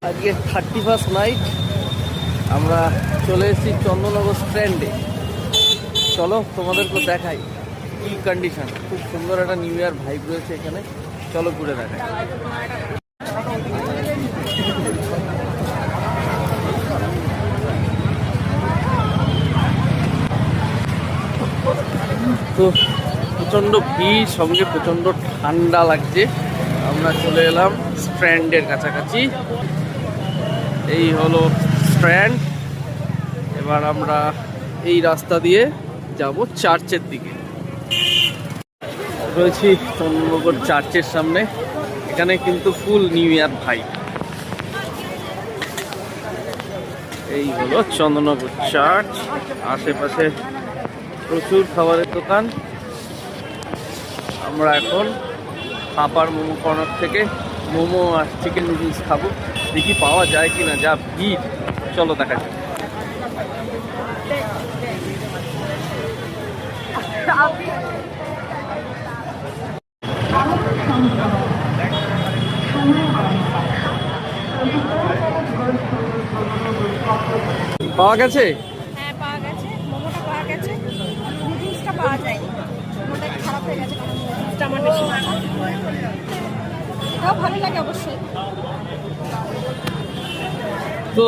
আজকে 31st night, আমরা চলে এসেছি চন্দননগর স্ট্যান্ডে। চলো তোমাদেরকে দেখাই কি কন্ডিশন। খুব সুন্দর একটা নিউ ইয়ার ভাইব রয়েছে এখানে, চলো ঘুরে দেখাই। তো প্রচণ্ড ভিড়, সঙ্গে প্রচণ্ড ঠান্ডা লাগছে। আমরা চলে এলাম স্ট্র্যান্ডের কাছাকাছি। এই হলো স্ট্র্যান্ড। এবার আমরা এই রাস্তা দিয়ে যাব চার্চের দিকে। রয়েছি চন্দননগর চার্চের সামনে। এখানে কিন্তু ফুল নিউ ইয়ার ভাইব। এই হলো চন্দননগর চার্চ। আশেপাশে প্রচুর খাবারের দোকান। আমরা এখন হাপার মোমো কর্নার থেকে মোমো আর চিকেন নুডলস খাবো। দেখি পাওয়া যায় কিনা, যা ভিড়। চলো দেখা যাক। পাওয়া গেছে? হ্যাঁ পাওয়া গেছে, মোমোটা পাওয়া গেছে, নুডলসটা পাওয়া যায়নি। মোমোটা খারাপ হয়ে গেছে, কারণ নুডলসটা আমার বেশি ভালো। এটাও ভালো লাগে অবশ্যই। তো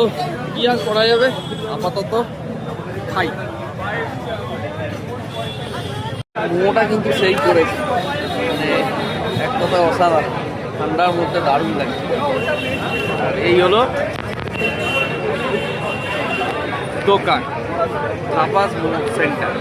কি আর করা যাবে, আপাতত খাই। মোমোটা কিন্তু সেই করেছে, মানে এক কথা অসাধারণ। ঠান্ডার মধ্যে দারুণ লাগে। আর এই হলো দোকান, থাপাস মোমো সেন্টার।